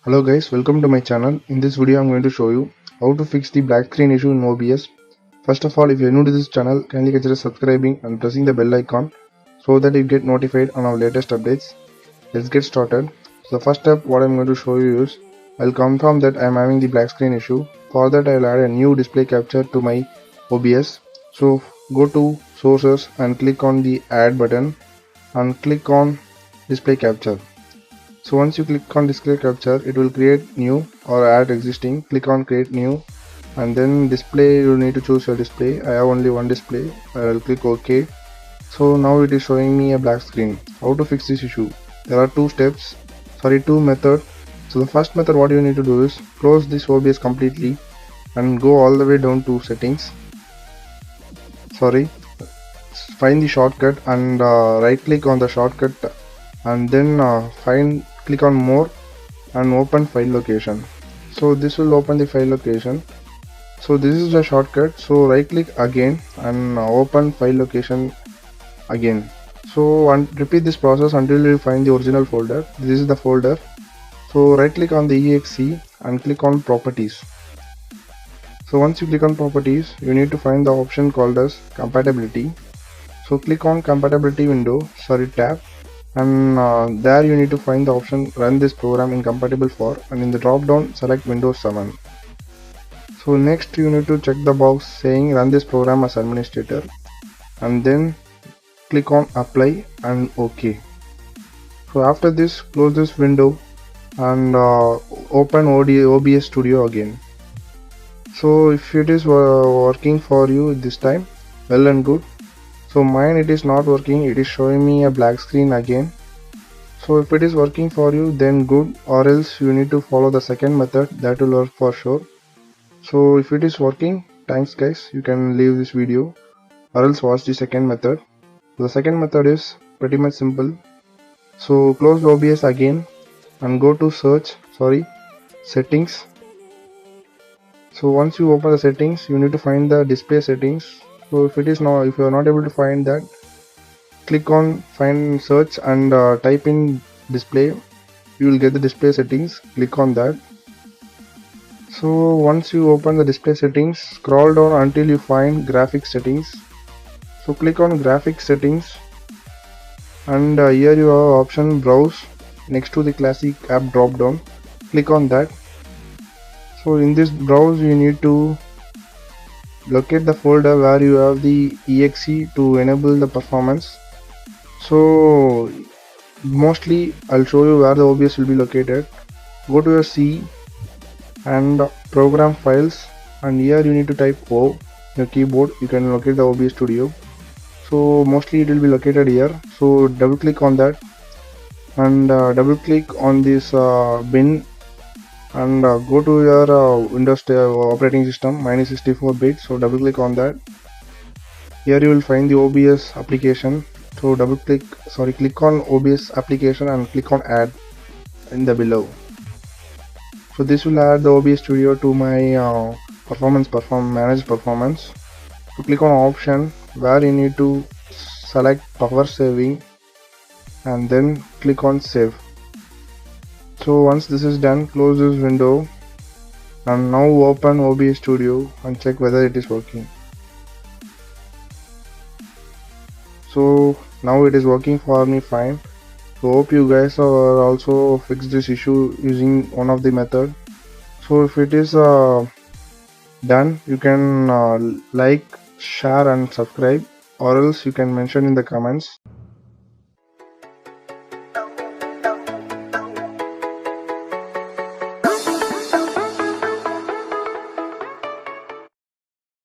Hello guys, welcome to my channel. In this video I'm going to show you how to fix the black screen issue in OBS. First of all, if you are new to this channel, kindly consider subscribing and pressing the bell icon so that you get notified on our latest updates. Let's get started. So the first step what I'm going to show you is I'll confirm that I'm having the black screen issue. For that I'll add a new display capture to my OBS. So go to sources and click on the add button and click on display capture. So once you click on display capture, it will create new or add existing. Click on create new and then display, you need to choose your display. I have only one display. I will click OK. So now it is showing me a black screen. How to fix this issue? There are two methods. So the first method, what you need to do is close this OBS completely and go all the way down to settings. Find the shortcut and right click on the shortcut and then click on more and open file location. So this will open the file location. So this is the shortcut. So right click again and open file location again. So repeat this process until you find the original folder. This is the folder. So right click on the exe and click on properties. So once you click on properties, you need to find the option called as compatibility. So click on compatibility tab, and there you need to find the option run this program in compatible for, and in the drop down select Windows 7. So next you need to check the box saying run this program as administrator and then click on apply and OK. So after this, close this window and open OBS studio again. So if it is working for you this time, well and good. So mine it is not working, it is showing me a black screen again. So if it is working for you, then good, or else you need to follow the second method, that will work for sure. So if it is working, thanks guys, you can leave this video or else watch the second method. The second method is pretty much simple. So close OBS again and go to settings. So once you open the settings, you need to find the display settings. So if you are not able to find that, click on find search and type in display. You will get the display settings. Click on that. So once you open the display settings, scroll down until you find graphics settings. So click on graphics settings and here you have option browse next to the classic app drop down. Click on that. So in this browse you need to locate the folder where you have the exe to enable the performance. So mostly I'll show you where the OBS will be located. Go to your C and program files, and here you need to type O in your keyboard. You can locate the OBS studio. So mostly it will be located here. So double click on that and double click on this bin and go to your Windows operating system. Mine is 64-bit, so double click on that. Here you will find the OBS application. So click on OBS application and click on add in the below. So this will add the OBS studio to my manage performance. So click on option where you need to select power saving and then click on save. So once this is done, close this window and now open OBS studio and check whether it is working. So now it is working for me fine. So hope you guys are also fix this issue using one of the method. So if it is done, you can like, share and subscribe, or else you can mention in the comments.